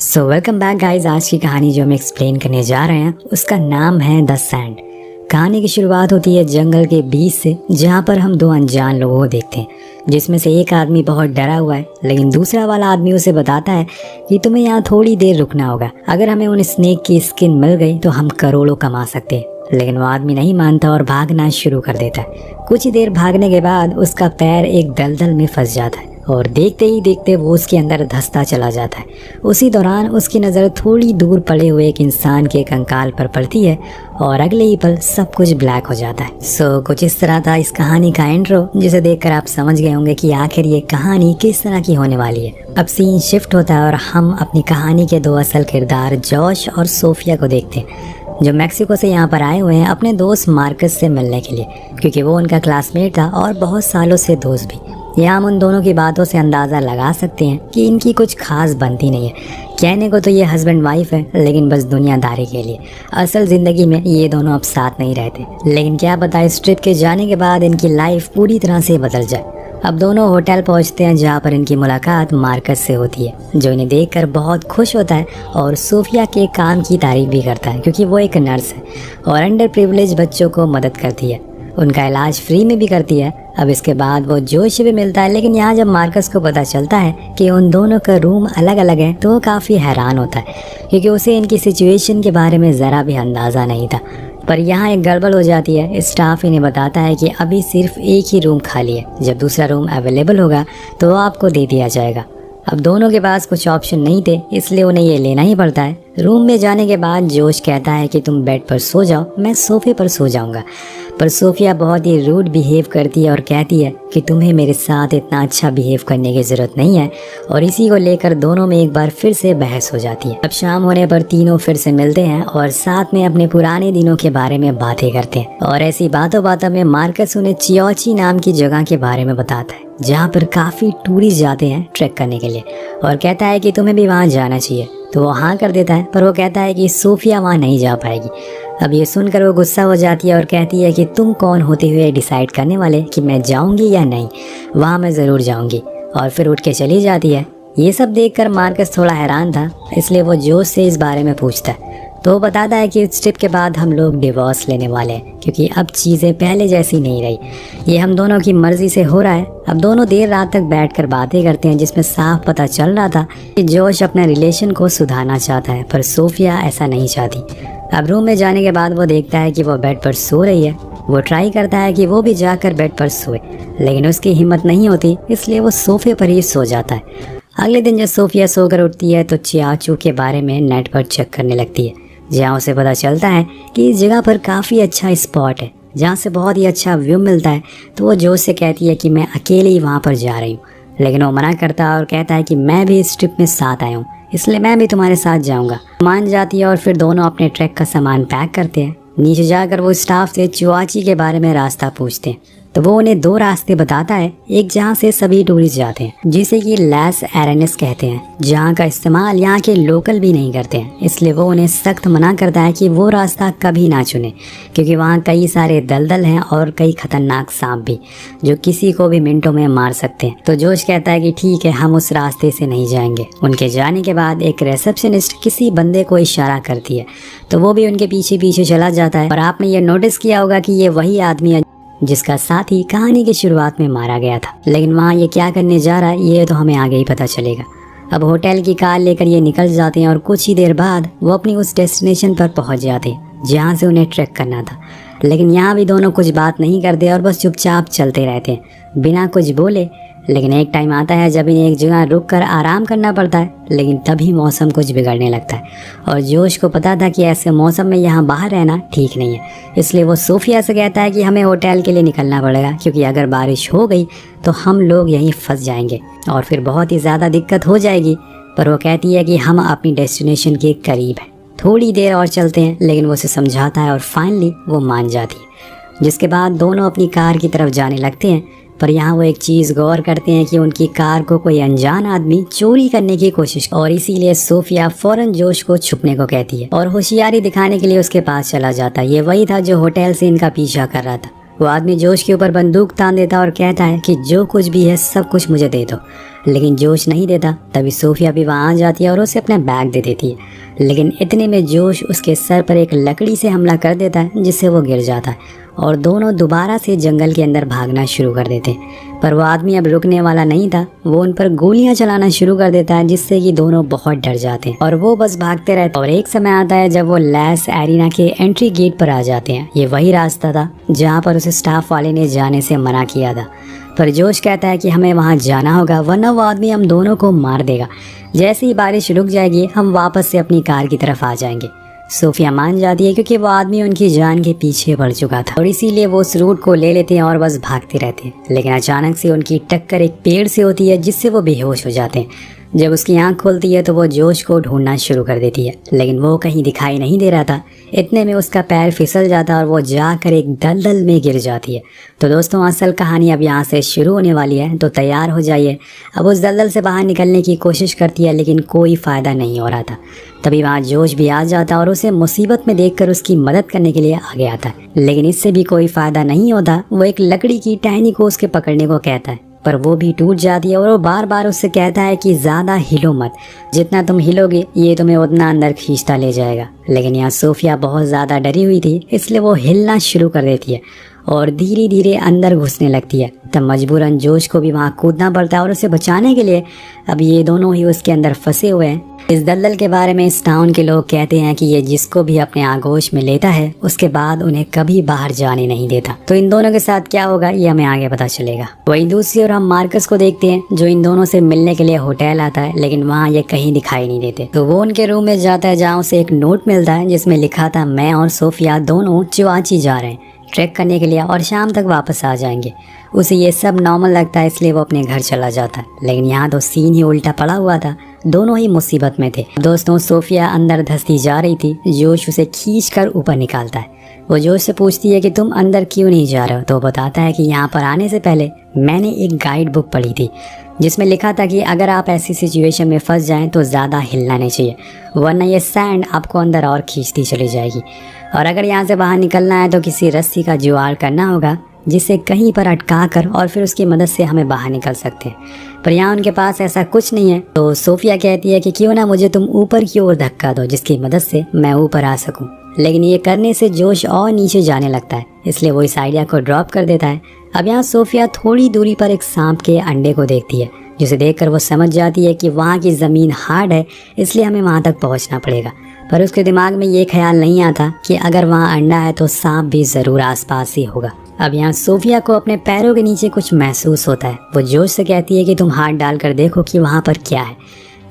So welcome back guys. आज की कहानी जो हम एक्सप्लेन करने जा रहे हैं उसका नाम है द सैंड। कहानी की शुरुआत होती है जंगल के बीच से, जहाँ पर हम दो अनजान लोगों को देखते हैं, जिसमें से एक आदमी बहुत डरा हुआ है, लेकिन दूसरा वाला आदमी उसे बताता है कि तुम्हें यहाँ थोड़ी देर रुकना होगा। अगर हमें उन स्नेक की स्किन मिल गई तो हम करोड़ों कमा सकते हैं। लेकिन वो आदमी नहीं मानता और भागना शुरू कर देता है। कुछ ही देर भागने के बाद उसका पैर एक दलदल में फंस जाता है और देखते ही देखते वो उसके अंदर धंसता चला जाता है। उसी दौरान उसकी नज़र थोड़ी दूर पड़े हुए एक इंसान के कंकाल पर पड़ती है और अगले ही पल सब कुछ ब्लैक हो जाता है। सो कुछ इस तरह था इस कहानी का इंट्रो, जिसे देखकर आप समझ गए होंगे कि आखिर ये कहानी किस तरह की होने वाली है। अब सीन शिफ्ट होता है और हम अपनी कहानी के दो असल किरदार जॉश और सोफिया को देखते हैं, जो मैक्सिको से यहाँ पर आए हुए हैं अपने दोस्त मार्कस से मिलने के लिए, क्योंकि वो उनका क्लासमेट था और बहुत सालों से दोस्त भी। यहाँ हम उन दोनों की बातों से अंदाज़ा लगा सकते हैं कि इनकी कुछ खास बनती नहीं है। कहने को तो ये हस्बैंड वाइफ है, लेकिन बस दुनियादारी के लिए। असल ज़िंदगी में ये दोनों अब साथ नहीं रहते। लेकिन क्या पता इस ट्रिप के जाने के बाद इनकी लाइफ पूरी तरह से बदल जाए। अब दोनों होटल पहुंचते हैं, जहां पर इनकी मुलाकात मार्कस से होती है, जो इन्हें देखकर बहुत खुश होता है और सोफिया के काम की तारीफ भी करता है, क्योंकि वो एक नर्स है और अंडर प्रिविलेज बच्चों को मदद करती है, उनका इलाज फ्री में भी करती है। अब इसके बाद वो जोश भी मिलता है, लेकिन यहाँ जब मार्कस को पता चलता है कि उन दोनों का रूम अलग अलग है तो वो काफ़ी हैरान होता है, क्योंकि उसे इनकी सिचुएशन के बारे में ज़रा भी अंदाज़ा नहीं था। पर यहाँ एक गड़बड़ हो जाती है। स्टाफ इन्हें बताता है कि अभी सिर्फ एक ही रूम खाली है, जब दूसरा रूम अवेलेबल होगा तो वो आपको दे दिया जाएगा। अब दोनों के पास कुछ ऑप्शन नहीं थे, इसलिए उन्हें ये लेना ही पड़ता है। रूम में जाने के बाद जोश कहता है कि तुम बेड पर सो जाओ, मैं सोफे पर सो जाऊंगा। पर सोफिया बहुत ही रूड बिहेव करती है और कहती है कि तुम्हें मेरे साथ इतना अच्छा बिहेव करने की ज़रूरत नहीं है, और इसी को लेकर दोनों में एक बार फिर से बहस हो जाती है। अब शाम होने पर तीनों फिर से मिलते हैं और साथ में अपने पुराने दिनों के बारे में बातें करते हैं। और ऐसी बातों बातों में मार्कस उन्हें चियोची नाम की जगह के बारे में बताता है, जहाँ पर काफ़ी टूरिस्ट जाते हैं ट्रैक करने के लिए, और कहता है कि तुम्हें भी वहाँ जाना चाहिए। तो वो हाँ कर देता है, पर वो कहता है कि सोफिया वहाँ नहीं जा पाएगी। अब ये सुनकर वो गुस्सा हो जाती है और कहती है कि तुम कौन होते हुए डिसाइड करने वाले कि मैं जाऊंगी या नहीं, वहाँ मैं ज़रूर जाऊंगी। और फिर उठ के चली जाती है। ये सब देखकर मार्कस थोड़ा हैरान था, इसलिए वो जोश से इस बारे में पूछता है। तो वो बताता है कि इस ट्रिप के बाद हम लोग डिवोर्स लेने वाले हैं, क्योंकि अब चीज़ें पहले जैसी नहीं रही। ये हम दोनों की मर्ज़ी से हो रहा है। अब दोनों देर रात तक बैठकर बातें करते हैं, जिसमें साफ पता चल रहा था कि जोश अपने रिलेशन को सुधारना चाहता है, पर सोफिया ऐसा नहीं चाहती। अब रूम में जाने के बाद वो देखता है कि वो बेड पर सो रही है। वो ट्राई करता है कि वो भी जाकर बेड पर सोए, लेकिन उसकी हिम्मत नहीं होती, इसलिए वो सोफे पर ही सो जाता है। अगले दिन जब सोफिया सोकर उठती है तो चियाचू के बारे में नेट पर चेक करने लगती है, जहाँ उसे पता चलता है कि इस जगह पर काफ़ी अच्छा स्पॉट है, जहाँ से बहुत ही अच्छा व्यू मिलता है। तो वो जोश से कहती है कि मैं अकेले ही वहाँ पर जा रही हूँ, लेकिन वो मना करता है और कहता है कि मैं भी इस ट्रिप में साथ आया हूँ, इसलिए मैं भी तुम्हारे साथ जाऊँगा। मान जाती है और फिर दोनों अपने ट्रैक का सामान पैक करते हैं। नीचे जाकर वो स्टाफ से चियोची के बारे में रास्ता पूछते हैं, तो वो उन्हें दो रास्ते बताता है। एक जहाँ से सभी टूरिस्ट जाते हैं, जिसे कि लैस एरेनिस कहते हैं, जहाँ का इस्तेमाल यहाँ के लोकल भी नहीं करते हैं, इसलिए वो उन्हें सख्त मना करता है कि वो रास्ता कभी ना चुने, क्योंकि वहाँ कई सारे दलदल हैं और कई खतरनाक सांप भी, जो किसी को भी मिनटों में मार सकते हैं। तो जोश कहता है कि ठीक है, हम उस रास्ते से नहीं जाएंगे। उनके जाने के बाद एक रिसेप्शनिस्ट किसी बंदे को इशारा करती है, तो वो भी उनके पीछे पीछे चला जाता है। और आपने ये नोटिस किया होगा कि ये वही आदमी है जिसका साथी कहानी की शुरुआत में मारा गया था, लेकिन वहाँ ये क्या करने जा रहा है ये तो हमें आगे ही पता चलेगा। अब होटल की कार लेकर ये निकल जाते हैं और कुछ ही देर बाद वो अपनी उस डेस्टिनेशन पर पहुँच जाते हैं जहाँ से उन्हें ट्रैक करना था। लेकिन यहाँ भी दोनों कुछ बात नहीं करते और बस चुपचाप चलते रहते हैं बिना कुछ बोले। लेकिन एक टाइम आता है जब इन्हें एक जगह रुक कर आराम करना पड़ता है, लेकिन तभी मौसम कुछ बिगड़ने लगता है। और जोश को पता था कि ऐसे मौसम में यहाँ बाहर रहना ठीक नहीं है, इसलिए वो सोफिया से कहता है कि हमें होटल के लिए निकलना पड़ेगा, क्योंकि अगर बारिश हो गई तो हम लोग यहीं फंस जाएंगे और फिर बहुत ही ज़्यादा दिक्कत हो जाएगी। पर वो कहती है कि हम अपनी डेस्टिनेशन के करीब हैं, थोड़ी देर और चलते हैं। लेकिन वो उसे समझाता है और फाइनली वो मान जाती है, जिसके बाद दोनों अपनी कार की तरफ जाने लगते हैं। पर यहाँ वो एक चीज़ गौर करते हैं कि उनकी कार को कोई अनजान आदमी चोरी करने की कोशिश, और इसीलिए सोफिया फौरन जोश को छुपने को कहती है और होशियारी दिखाने के लिए उसके पास चला जाता है। ये वही था जो होटल से इनका पीछा कर रहा था। वो आदमी जोश के ऊपर बंदूक तान देता और कहता है कि जो कुछ भी है सब कुछ मुझे दे दो। लेकिन जोश नहीं देता। तभी सोफिया भी वहाँ आ जाती है और उसे अपना बैग दे देती है, लेकिन इतने में जोश उसके सर पर एक लकड़ी से हमला कर देता है, जिससे वो गिर जाता है और दोनों दोबारा से जंगल के अंदर भागना शुरू कर देते हैं। पर वो आदमी अब रुकने वाला नहीं था, वो उन पर गोलियां चलाना शुरू कर देता है, जिससे कि दोनों बहुत डर जाते हैं और वो बस भागते रहते हैं। और एक समय आता है जब वो लैस एरिना के एंट्री गेट पर आ जाते हैं। ये वही रास्ता था जहाँ पर उसे स्टाफ वाले ने जाने से मना किया था, पर जोश कहता है कि हमें वहाँ जाना होगा वरना वो आदमी हम दोनों को मार देगा। जैसे ही बारिश रुक जाएगी हम वापस से अपनी कार की तरफ आ जाएंगे। सोफिया मान जाती है क्योंकि वो आदमी उनकी जान के पीछे पड़ चुका था और इसीलिए वो उस रूट को ले लेते हैं और बस भागते रहते हैं। लेकिन अचानक से उनकी टक्कर एक पेड़ से होती है, जिससे वो बेहोश हो जाते हैं। जब उसकी आंख खुलती है तो वो जोश को ढूंढना शुरू कर देती है, लेकिन वो कहीं दिखाई नहीं दे रहा था। इतने में उसका पैर फिसल जाता है और वो जाकर एक दलदल में गिर जाती है। तो दोस्तों असल कहानी अब यहाँ से शुरू होने वाली है, तो तैयार हो जाइए। अब उस दलदल से बाहर निकलने की कोशिश करती है, लेकिन कोई फ़ायदा नहीं हो रहा था। तभी वहाँ जोश भी आ जाता और उसे मुसीबत में देखकर उसकी मदद करने के लिए आगे आता है, लेकिन इससे भी कोई फ़ायदा नहीं होता। वो एक लकड़ी की टहनी को उसके पकड़ने को कहता है, पर वो भी टूट जाती है और वो बार बार उससे कहता है कि ज़्यादा हिलो मत, जितना तुम हिलोगे ये तुम्हें उतना अंदर खींचता ले जाएगा। लेकिन यहाँ सोफिया बहुत ज़्यादा डरी हुई थी, इसलिए वो हिलना शुरू कर देती है और धीरे धीरे अंदर घुसने लगती है। तब मजबूरन जोश को भी वहाँ कूदना पड़ता है और उसे बचाने के लिए अब ये दोनों ही उसके अंदर फंसे हुए हैं। इस दलदल के बारे में इस टाउन के लोग कहते हैं कि ये जिसको भी अपने आगोश में लेता है उसके बाद उन्हें कभी बाहर जाने नहीं देता। तो इन दोनों के साथ क्या होगा ये हमें आगे पता चलेगा। वहीं दूसरी ओर हम मार्कस को देखते हैं, जो इन दोनों से मिलने के लिए होटल आता है, लेकिन वहाँ ये कहीं दिखाई नहीं देते। तो वो उनके रूम में जाता है जहाँ उसे एक नोट मिलता है जिसमें लिखा था मैं और सोफिया दोनों चिवाची जा रहे हैं ट्रैक करने के लिए और शाम तक वापस आ जाएंगे। उसे ये सब नॉर्मल लगता है, इसलिए वो अपने घर चला जाता है। लेकिन यहाँ तो सीन ही उल्टा पड़ा हुआ था, दोनों ही मुसीबत में थे। दोस्तों सोफिया अंदर धंसती जा रही थी, जोश उसे खींचकर ऊपर निकालता है। वो जोश से पूछती है कि तुम अंदर क्यों नहीं जा रहे हो, तो बताता है कि यहाँ पर आने से पहले मैंने एक गाइड बुक पढ़ी थी जिसमें लिखा था कि अगर आप ऐसी सिचुएशन में फंस जाएं तो ज़्यादा हिलना नहीं चाहिए, वरना ये सैंड आपको अंदर और खींचती चली जाएगी। और अगर यहाँ से बाहर निकलना है तो किसी रस्सी का जुगाड़ करना होगा जिसे कहीं पर अटका कर और फिर उसकी मदद से हमें बाहर निकल सकते हैं। पर यहाँ उनके पास ऐसा कुछ नहीं है। तो सोफिया कहती है कि क्यों ना मुझे तुम ऊपर की ओर धक्का दो जिसकी मदद से मैं ऊपर आ सकूं। लेकिन ये करने से जोश और नीचे जाने लगता है, इसलिए वो इस आइडिया को ड्रॉप कर देता है। अब यहाँ सोफिया थोड़ी दूरी पर एक सांप के अंडे को देखती है, जिसे देखकर वो समझ जाती है कि वहाँ की ज़मीन हार्ड है, इसलिए हमें वहाँ तक पहुँचना पड़ेगा। पर उसके दिमाग में ये ख्याल नहीं आता कि अगर वहाँ अंडा है तो सांप भी ज़रूर आसपास ही होगा। अब यहाँ सोफिया को अपने पैरों के नीचे कुछ महसूस होता है। वो जोश से कहती है कि तुम हाथ डालकर देखो कि वहाँ पर क्या है।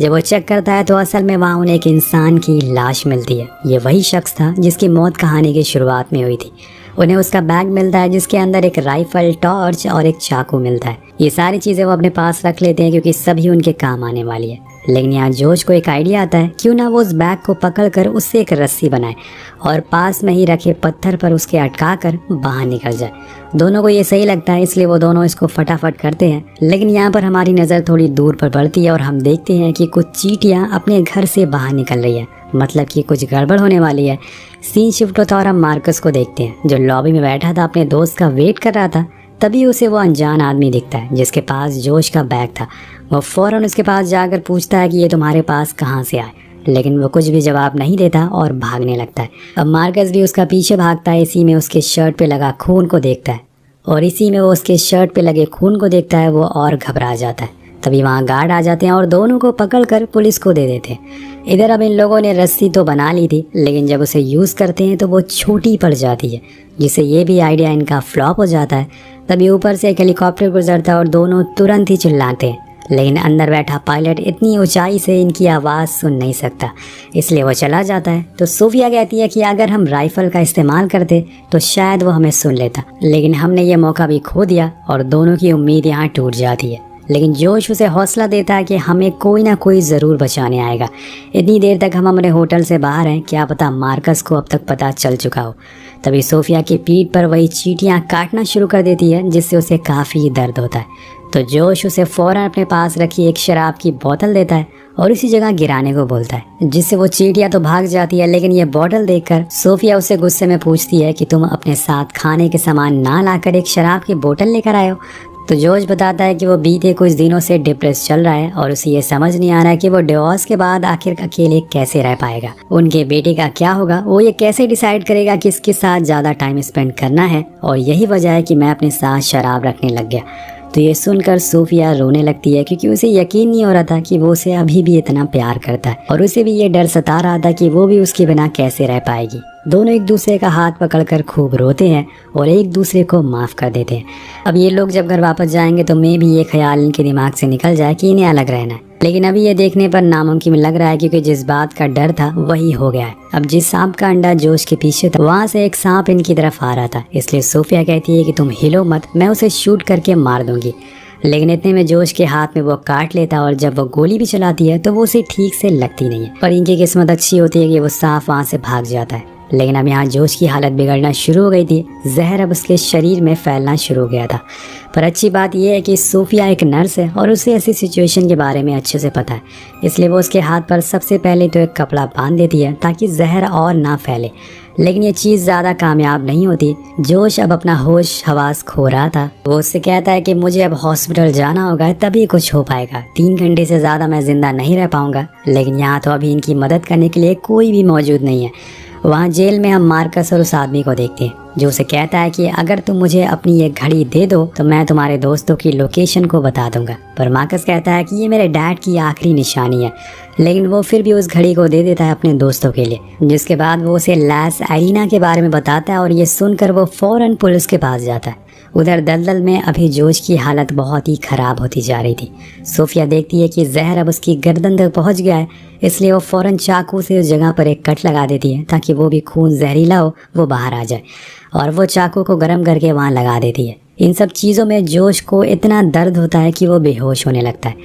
जब वो चेक करता है तो असल में वहाँ उन्हें एक इंसान की लाश मिलती है। ये वही शख्स था जिसकी मौत कहानी की शुरुआत में हुई थी। उन्हें उसका बैग मिलता है जिसके अंदर एक राइफल, टॉर्च और एक चाकू मिलता है। ये सारी चीज़ें वो अपने पास रख लेते हैं क्योंकि सभी उनके काम आने वाली है। लेकिन यहाँ जोश को एक आइडिया आता है, क्यों ना वो उस बैग को पकड़कर उससे एक रस्सी बनाए और पास में ही रखे पत्थर पर उसके अटका कर बाहर निकल जाए। दोनों को ये सही लगता है, इसलिए वो दोनों इसको फटाफट करते हैं। लेकिन यहाँ पर हमारी नज़र थोड़ी दूर पर बढ़ती है और हम देखते हैं कि कुछ चींटियाँ अपने घर से बाहर निकल रही है, मतलब कि कुछ गड़बड़ होने वाली है। सीन शिफ्ट होता और हम मार्कस को देखते हैं जो लॉबी में बैठा था, अपने दोस्त का वेट कर रहा था। तभी उसे वो अनजान आदमी दिखता है जिसके पास जोश का बैग था। वो फ़ौरन उसके पास जाकर पूछता है कि ये तुम्हारे पास कहाँ से आए, लेकिन वो कुछ भी जवाब नहीं देता और भागने लगता है। अब मार्कस भी उसका पीछे भागता है। इसी में उसके शर्ट पे लगा खून को देखता है और इसी में वो उसके शर्ट पे लगे खून को देखता है, वो और घबरा जाता है। तभी वहाँ गार्ड आ जाते हैं और दोनों को पकड़कर पुलिस को दे देते हैं। इधर अब इन लोगों ने रस्सी तो बना ली थी, लेकिन जब उसे यूज़ करते हैं तो वो छोटी पड़ जाती है, जिससे ये भी आइडिया इनका फ्लॉप हो जाता है। तभी ऊपर से एक हेलीकॉप्टर गुजरता है और दोनों तुरंत ही चिल्लाते हैं, लेकिन अंदर बैठा पायलट इतनी ऊंचाई से इनकी आवाज़ सुन नहीं सकता, इसलिए वो चला जाता है। तो सोफिया कहती है कि अगर हम राइफल का इस्तेमाल करते तो शायद वो हमें सुन लेता, लेकिन हमने ये मौका भी खो दिया और दोनों की उम्मीद यहाँ टूट जाती है। लेकिन जोश उसे हौसला देता है कि हमें कोई ना कोई ज़रूर बचाने आएगा। इतनी देर तक हम हमारे होटल से बाहर हैं, क्या पता मार्कस को अब तक पता चल चुका हो। तभी सोफिया की पीठ पर वही चींटियाँ काटना शुरू कर देती है, जिससे उसे काफ़ी दर्द होता है। तो जोश उसे फ़ौरन अपने पास रखी एक शराब की बोतल देता है और इसी जगह गिराने को बोलता है, जिससे वो चींटियाँ तो भाग जाती है। लेकिन ये बोतल देखकर सोफिया उसे गुस्से में पूछती है कि तुम अपने साथ खाने के सामान ना लाकर एक शराब की बोतल लेकर आए हो। तो जोश बताता है कि वो बीते कुछ दिनों से डिप्रेस चल रहा है और उसे ये समझ नहीं आ रहा है कि वो डिवोर्स के बाद आखिर अकेले कैसे रह पाएगा, उनके बेटे का क्या होगा, वो ये कैसे डिसाइड करेगा किसके साथ ज्यादा टाइम स्पेंड करना है। और यही वजह है कि मैं अपने साथ शराब रखने लग गया। तो ये सुनकर सोफिया रोने लगती है क्योंकि उसे यकीन नहीं हो रहा था कि वो उसे अभी भी इतना प्यार करता है और उसे भी ये डर सता रहा था कि वो भी उसके बिना कैसे रह पाएगी। दोनों एक दूसरे का हाथ पकड़कर खूब रोते हैं और एक दूसरे को माफ कर देते हैं। अब ये लोग जब घर वापस जाएंगे तो मैं भी ये ख्याल इनके दिमाग से निकल जाए कि इन्हें अलग रहना है, लेकिन अभी ये देखने पर नामुमकिन लग रहा है क्योंकि जिस बात का डर था वही हो गया है। अब जिस सांप का अंडा जोश के पीछे था वहाँ से एक सांप इनकी तरफ आ रहा था, इसलिए सोफिया कहती है कि तुम हिलो मत, मैं उसे शूट करके मार दूंगी। लेकिन इतने में जोश के हाथ में वो काट लेता और जब वो गोली भी चलाती है तो वो उसे ठीक से लगती नहीं है। पर इनकी किस्मत अच्छी होती है कि वो सांप वहाँ से भाग जाता है। लेकिन अब यहाँ जोश की हालत बिगड़ना शुरू हो गई थी, जहर अब उसके शरीर में फैलना शुरू हो गया था। पर अच्छी बात यह है कि सोफिया एक नर्स है और उसे ऐसी सिचुएशन के बारे में अच्छे से पता है, इसलिए वो उसके हाथ पर सबसे पहले तो एक कपड़ा बांध देती है ताकि जहर और ना फैले। लेकिन ये चीज़ ज़्यादा कामयाब नहीं होती। जोश अब अपना होश हवास खो रहा था। वो उससे कहता है कि मुझे अब हॉस्पिटल जाना होगा तभी कुछ हो पाएगा, 3 घंटे से ज़्यादा मैं जिंदा नहीं रह पाऊंगा। लेकिन यहाँ तो अभी इनकी मदद करने के लिए कोई भी मौजूद नहीं है। वहाँ जेल में हम मार्कस और उस आदमी को देखते हैं जो उसे कहता है कि अगर तुम मुझे अपनी ये घड़ी दे दो तो मैं तुम्हारे दोस्तों की लोकेशन को बता दूंगा। पर मार्कस कहता है कि ये मेरे डैड की आखिरी निशानी है, लेकिन वो फिर भी उस घड़ी को दे देता है अपने दोस्तों के लिए। जिसके बाद वो उसे लैस एरिना के बारे में बताता है और ये सुनकर वो फौरन पुलिस के पास जाता है। उधर दलदल में अभी जोश की हालत बहुत ही खराब होती जा रही थी। सोफिया देखती है कि जहर अब उसकी गर्दन तक पहुंच गया है, इसलिए वो फौरन चाकू से उस जगह पर एक कट लगा देती है ताकि वो भी खून जहरीला हो वो बाहर आ जाए, और वो चाकू को गर्म करके वहाँ लगा देती है। इन सब चीज़ों में जोश को इतना दर्द होता है कि वो बेहोश होने लगता है।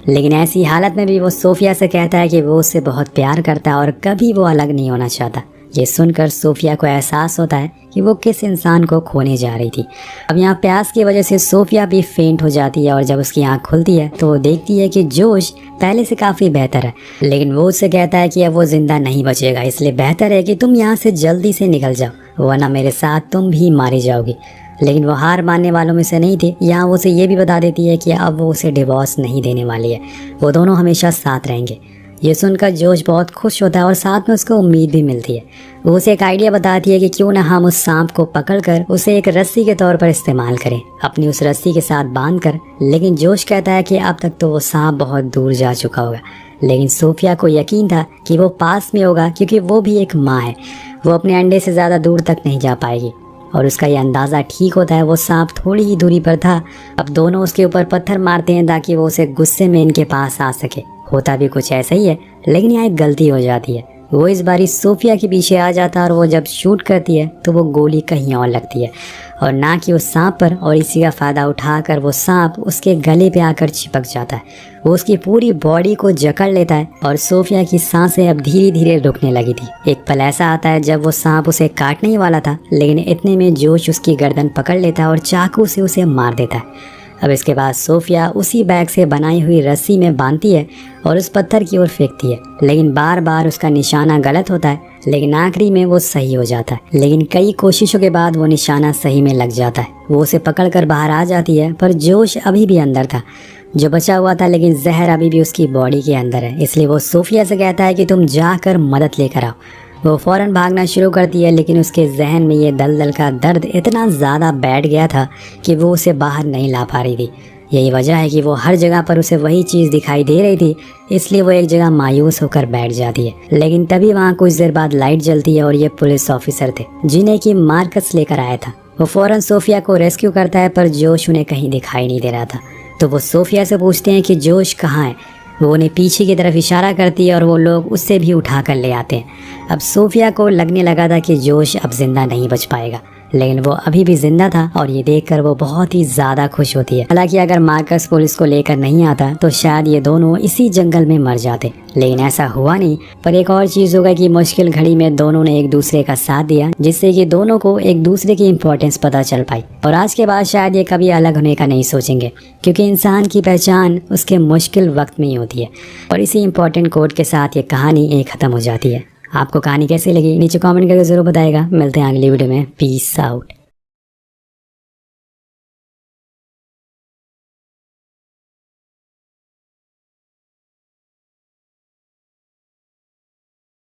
लेकिन ऐसी हालत में भी वो सोफिया से कहता है कि वो उससे बहुत प्यार करता है और कभी वो अलग नहीं होना चाहता। ये सुनकर सोफिया को एहसास होता है कि वो किस इंसान को खोने जा रही थी। अब यहाँ प्यास की वजह से सोफिया भी फेंट हो जाती है और जब उसकी आँख खुलती है तो वो देखती है कि जोश पहले से काफ़ी बेहतर है। लेकिन वो उससे कहता है कि अब वो जिंदा नहीं बचेगा, इसलिए बेहतर है कि तुम यहाँ से जल्दी से निकल जाओ, वरना मेरे साथ तुम भी मारी जाओगी। लेकिन वो हार मानने वालों में से नहीं थी। यहाँ वो उसे ये भी बता देती है कि अब वो उसे डिवोर्स नहीं देने वाली है, वो दोनों हमेशा साथ रहेंगे। ये सुनकर जोश बहुत खुश होता है और साथ में उसको उम्मीद भी मिलती है। वो उसे एक आइडिया बताती है कि क्यों ना हम उस सांप को पकड़कर उसे एक रस्सी के तौर पर इस्तेमाल करें, अपनी उस रस्सी के साथ बांधकर। लेकिन जोश कहता है कि अब तक तो वो सांप बहुत दूर जा चुका होगा। लेकिन सोफिया को यकीन था कि वो पास में होगा क्योंकि वो भी एक माँ है, वो अपने अंडे से ज़्यादा दूर तक नहीं जा पाएगी। और उसका ये अंदाज़ा ठीक होता है। वो सांप थोड़ी ही दूरी पर था। अब दोनों उसके ऊपर पत्थर मारते हैं ताकि वो उसे गुस्से में इनके पास आ सके। होता भी कुछ ऐसा ही है, लेकिन यहाँ एक गलती हो जाती है। वो इस बारी सोफिया के पीछे आ जाता है और वो जब शूट करती है तो वो गोली कहीं और लगती है और ना कि उस सांप पर, और इसी का फ़ायदा उठाकर वो सांप उसके गले पे आकर चिपक जाता है। वो उसकी पूरी बॉडी को जकड़ लेता है और सोफिया की सांसें अब धीरे धीरे रुकने लगी थी। एक पल ऐसा आता है जब वो सांप उसे काटने ही वाला था, लेकिन इतने में जोश उसकी गर्दन पकड़ लेता है और चाकू से उसे मार देता है। अब इसके बाद सोफिया उसी बैग से बनाई हुई रस्सी में बांधती है और उस पत्थर की ओर फेंकती है, लेकिन बार बार उसका निशाना गलत होता है, लेकिन आखिरी में वो सही हो जाता है। लेकिन कई कोशिशों के बाद वो निशाना सही में लग जाता है। वो उसे पकड़कर बाहर आ जाती है, पर जोश अभी भी अंदर था, जो बचा हुआ था, लेकिन जहर अभी भी उसकी बॉडी के अंदर है। इसलिए वो सोफिया से कहता है कि तुम जाकर मदद लेकर आओ। वो फौरन भागना शुरू करती है, लेकिन उसके जहन में ये दलदल का दर्द इतना ज़्यादा बैठ गया था कि वो उसे बाहर नहीं ला पा रही थी। यही वजह है कि वो हर जगह पर उसे वही चीज़ दिखाई दे रही थी, इसलिए वो एक जगह मायूस होकर बैठ जाती है। लेकिन तभी वहाँ कुछ देर बाद लाइट जलती है और ये पुलिस ऑफिसर थे जिन्हें कि मार्कस लेकर आया था। वो फौरन सोफिया को रेस्क्यू करता है, पर जोश उन्हें कहीं दिखाई नहीं दे रहा था। तो वो सोफिया से पूछते हैं कि जोश कहाँ है। वो उन्हें पीछे की तरफ इशारा करती है और वो लोग उससे भी उठा कर ले आते हैं। अब सोफिया को लगने लगा था कि जोश अब जिंदा नहीं बच पाएगा, लेकिन वो अभी भी जिंदा था और ये देखकर वो बहुत ही ज़्यादा खुश होती है। हालांकि अगर मार्कस पुलिस को लेकर नहीं आता तो शायद ये दोनों इसी जंगल में मर जाते, लेकिन ऐसा हुआ नहीं। पर एक और चीज़ होगा कि मुश्किल घड़ी में दोनों ने एक दूसरे का साथ दिया, जिससे कि दोनों को एक दूसरे की इम्पोर्टेंस पता चल पाई। और आज के बाद शायद ये कभी अलग होने का नहीं सोचेंगे, क्योंकि इंसान की पहचान उसके मुश्किल वक्त में ही होती है। और इसी इम्पोर्टेंट कोड के साथ ये कहानी ख़त्म हो जाती है। आपको कहानी कैसी लगी नीचे कमेंट करके ज़रूर बताइएगा। मिलते हैं अगली वीडियो में। Peace out.